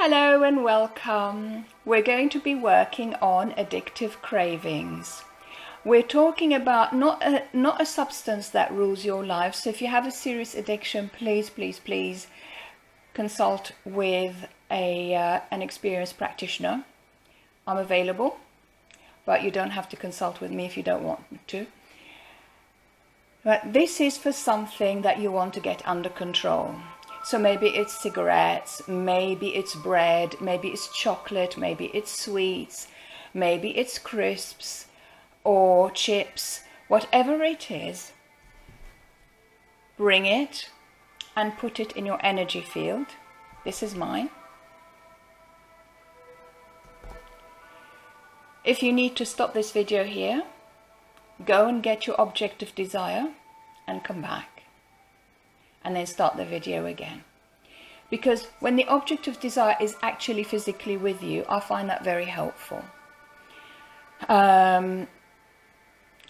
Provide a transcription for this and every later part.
Hello and welcome. We're going to be working on addictive cravings. We're talking about not a substance that rules your life. So if you have a serious addiction, please consult with an experienced practitioner. I'm available, but you don't have to consult with me if you don't want to. But this is for something that you want to get under control. So maybe it's cigarettes, maybe it's bread, maybe it's chocolate, maybe it's sweets, maybe it's crisps or chips, whatever it is, bring it and put it in your energy field. This is mine. If you need to stop this video here, go and get your object of desire and come back. And then start the video again. Because when the object of desire is actually physically with you, I find that very helpful.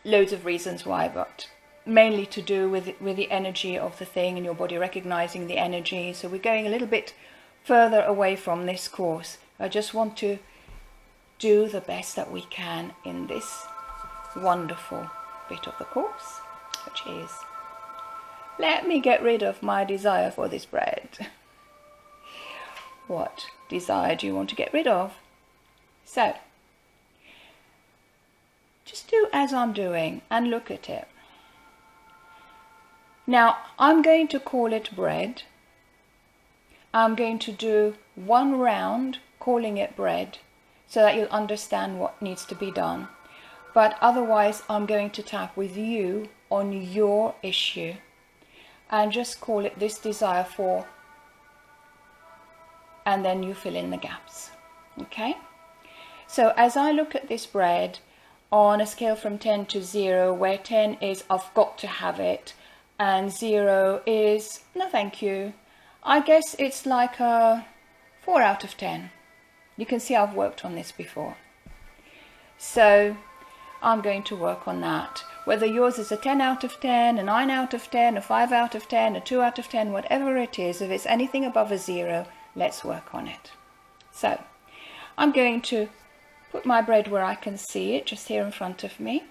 Loads of reasons why, but mainly to do with the energy of the thing and your body recognizing the energy. So we're going a little bit further away from this course. I just want to do the best that we can in this wonderful bit of the course, which is, let me get rid of my desire for this bread. What desire do you want to get rid of? So, just do as I'm doing and look at it. Now, I'm going to call it bread. I'm going to do one round calling it bread so that you'll understand what needs to be done. But otherwise, I'm going to tap with you on your issue. And just call it this desire for, and then you fill in the gaps. Okay? So as I look at this bread on a scale from 10 to 0, where 10 is I've got to have it, and 0 is no thank you, I guess it's like a 4 out of 10. You can see I've worked on this before. So I'm going to work on that. Whether yours is a 10 out of 10, a 9 out of 10, a 5 out of 10, a 2 out of 10, whatever it is, if it's anything above a 0, let's work on it. So, I'm going to put my bread where I can see it, just here in front of me,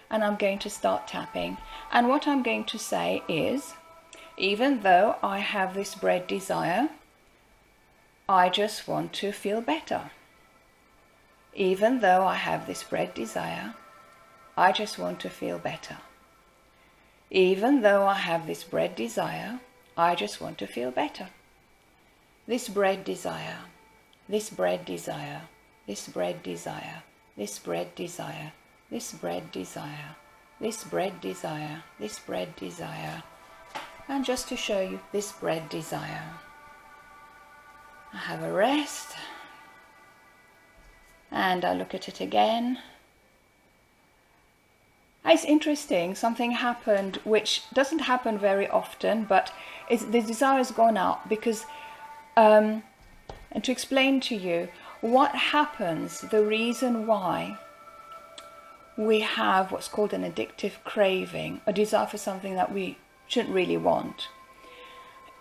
and I'm going to start tapping. And what I'm going to say is, even though I have this bread desire, I just want to feel better. Even though I have this bread desire, I just want to feel better. Even though I have this bread desire, I just want to feel better. This bread desire, this bread desire, this bread desire, this bread desire, this bread desire, this bread desire, this bread desire. And just to show you this bread desire, I have a rest and I look at it again. It's interesting, something happened which doesn't happen very often, but the desire has gone out because, and to explain to you what happens, the reason why we have what's called an addictive craving, a desire for something that we shouldn't really want,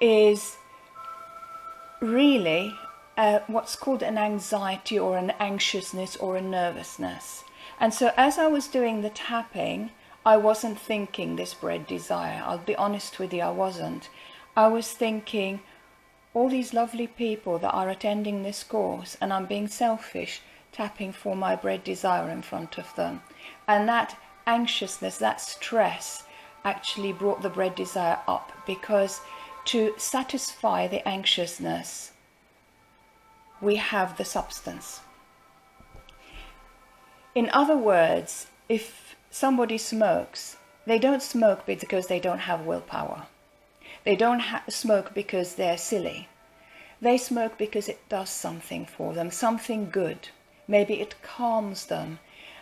is really what's called an anxiety or an anxiousness or a nervousness. And so as I was doing the tapping, I wasn't thinking this bread desire. I'll be honest with you, I wasn't. I was thinking all these lovely people that are attending this course, and I'm being selfish, tapping for my bread desire in front of them. And that anxiousness, that stress actually brought the bread desire up, because to satisfy the anxiousness, we have the substance. In other words, if somebody smokes, they don't smoke because they don't have willpower. They don't smoke because they're silly. They smoke because it does something for them, something good. Maybe it calms them.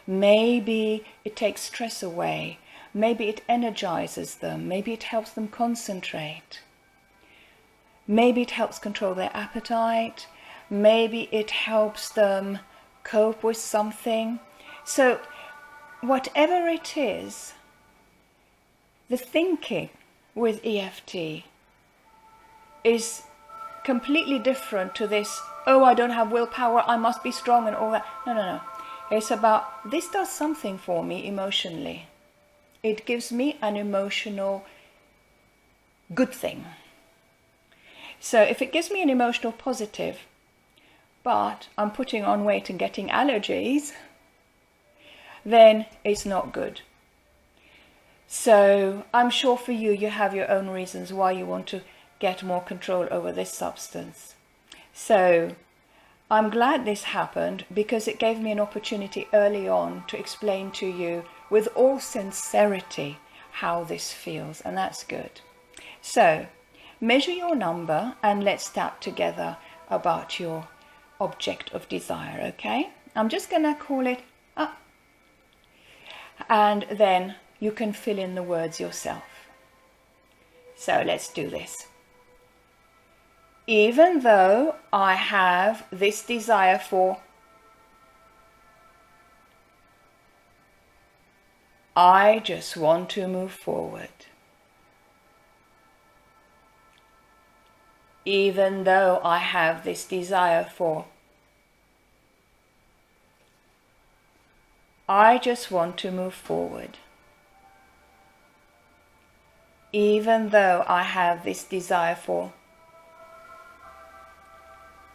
Maybe it takes stress away. Maybe it energizes them. Maybe it helps them concentrate. Maybe it helps control their appetite. Maybe it helps them cope with something. So, whatever it is, the thinking with EFT is completely different to this, oh, I don't have willpower, I must be strong and all that. No, no, no. It's about, this does something for me emotionally. It gives me an emotional good thing. So if it gives me an emotional positive, but I'm putting on weight and getting allergies, then it's not good. So I'm sure for you, you have your own reasons why you want to get more control over this substance. So I'm glad this happened because it gave me an opportunity early on to explain to you with all sincerity how this feels, and that's good. So measure your number and let's tap together about your object of desire, okay? I'm just going to call it up, and then you can fill in the words yourself. So let's do this. Even though I have this desire for, I just want to move forward. Even though I have this desire for, I just want to move forward. Even though I have this desire for,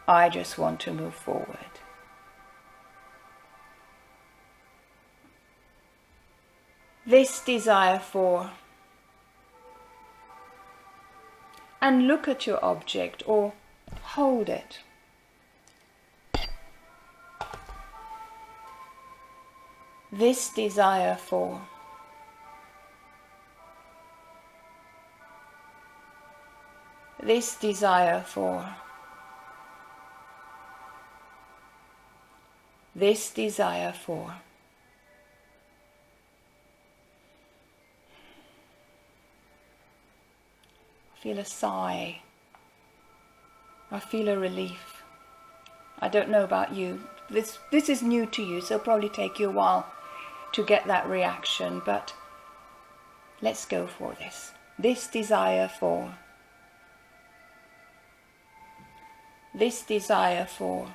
I just want to move forward. This desire for, and look at your object or hold it. This desire for, this desire for, this desire for. I feel a sigh. I feel a relief. I don't know about you. This is new to you, so it'll probably take you a while to get that reaction, but let's go for this. This desire for, this desire for,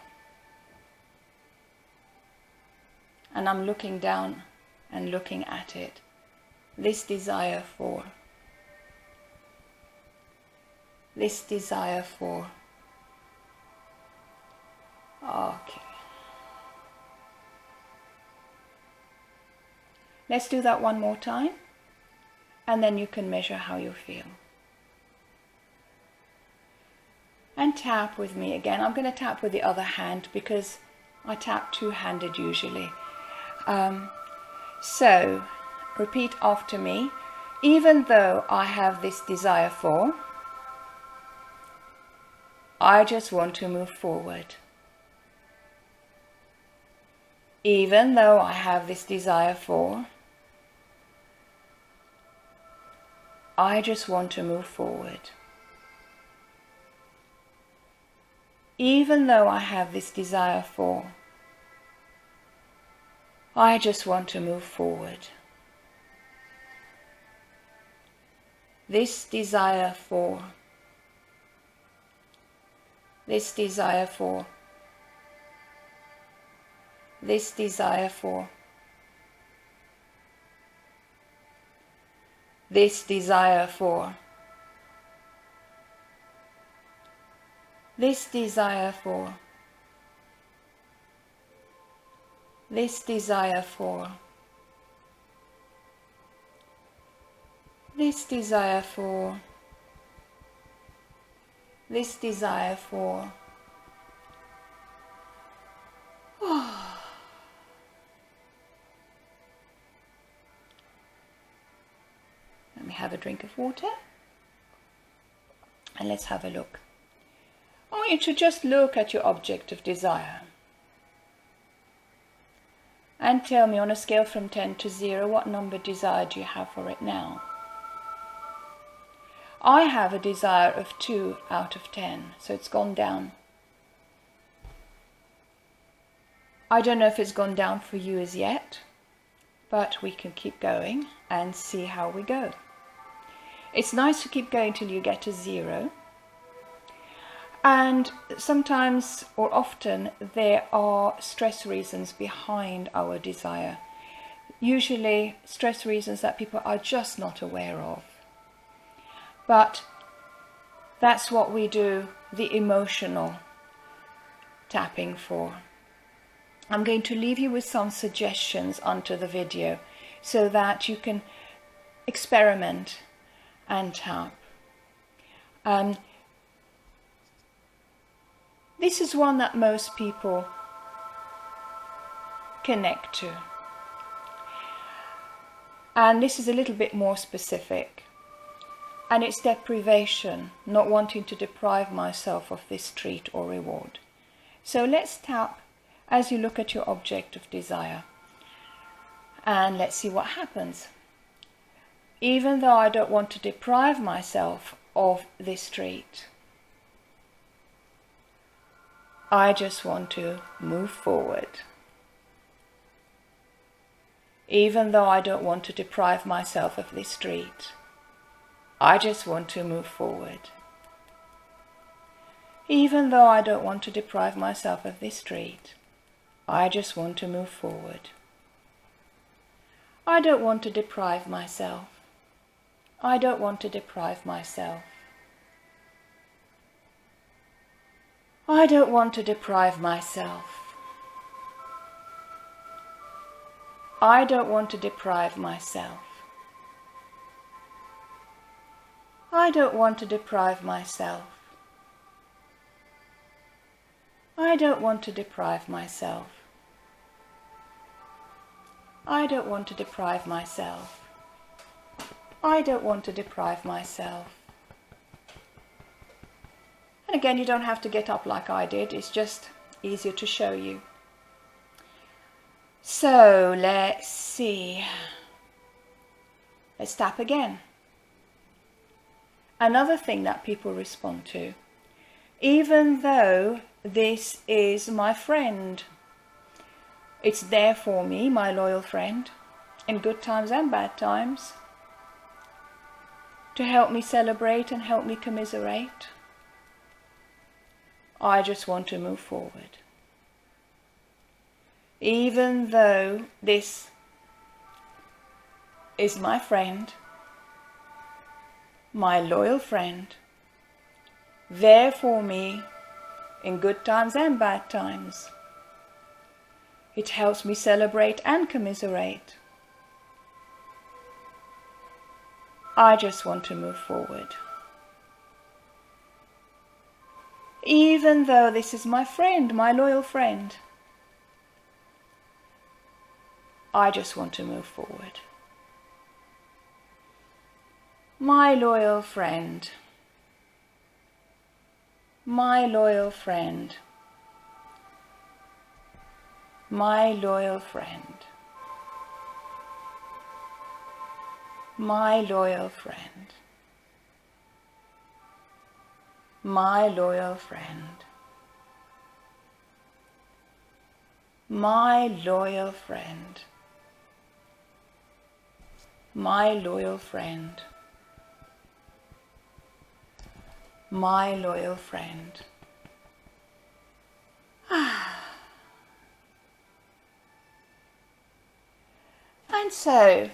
and I'm looking down and looking at it. This desire for, this desire for. Okay. Let's do that one more time, and then you can measure how you feel. And tap with me again. I'm going to tap with the other hand because I tap two-handed usually. So repeat after me. Even though I have this desire for, I just want to move forward. Even though I have this desire for, I just want to move forward. Even though I have this desire for, I just want to move forward. This desire for, this desire for, this desire for, this desire for, this desire for, this desire for, this desire for, this desire for. Let me have a drink of water and let's have a look. I want you to just look at your object of desire and tell me on a scale from 10 to 0 what number desire do you have for it now. I have a desire of 2 out of 10, so it's gone down. I don't know if it's gone down for you as yet, but we can keep going and see how we go. It's nice to keep going till you get to 0. And sometimes or often there are stress reasons behind our desire. Usually stress reasons that people are just not aware of. But that's what we do the emotional tapping for. I'm going to leave you with some suggestions under the video so that you can experiment and tap. This is one that most people connect to. And this is a little bit more specific. And it's deprivation, not wanting to deprive myself of this treat or reward. So let's tap as you look at your object of desire. And let's see what happens. Even though I don't want to deprive myself of this treat, I just want to move forward. Even though I don't want to deprive myself of this treat, I just want to move forward. Even though I don't want to deprive myself of this treat, I just want to move forward. I don't want to deprive myself. I don't want to deprive myself. I don't want to deprive myself. I don't want to deprive myself. I don't want to deprive myself. I don't want to deprive myself. I don't want to deprive myself. I don't want to deprive myself. And again, you don't have to get up like I did, it's just easier to show you. So let's see. Let's tap again. Another thing that people respond to, even though this is my friend, it's there for me, my loyal friend, in good times and bad times, to help me celebrate and help me commiserate. I just want to move forward. Even though this is my friend, my loyal friend, there for me in good times and bad times. It helps me celebrate and commiserate. I just want to move forward. Even though this is my friend, my loyal friend, I just want to move forward. My loyal friend, my loyal friend, my loyal friend, my loyal friend, my loyal friend, my loyal friend, my loyal friend, my loyal friend. And so,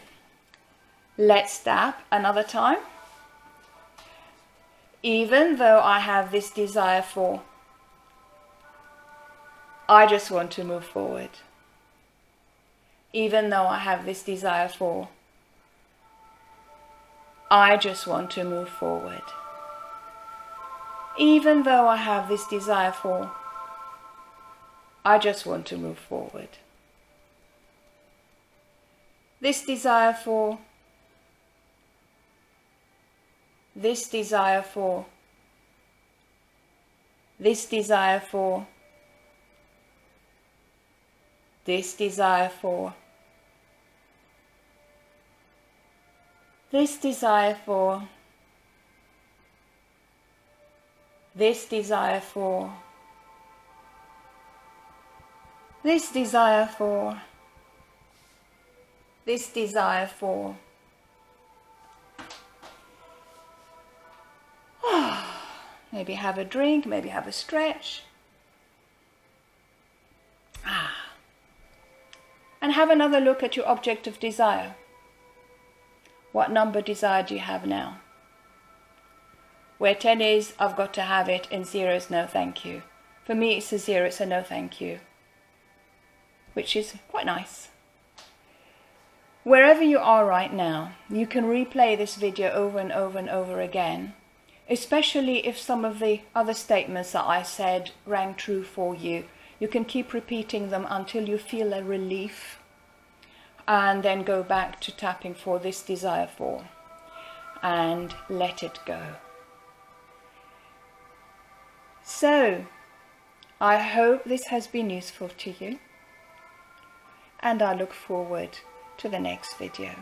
let's tap another time. Even though I have this desire for, I just want to move forward. Even though I have this desire for, I just want to move forward. Even though I have this desire for, I just want to move forward. This desire for, this desire for, this desire for, this desire for, this desire for, this desire for, this desire for, this desire for. Maybe have a drink, maybe have a stretch. And have another look at your object of desire. What number desire do you have now? Where 10 is, I've got to have it, and 0 is no thank you. For me, it's a 0, it's a no thank you, which is quite nice. Wherever you are right now, you can replay this video over and over and over again, especially if some of the other statements that I said rang true for you. You can keep repeating them until you feel a relief, and then go back to tapping for this desire for, and let it go. So, I hope this has been useful to you, and I look forward to the next video.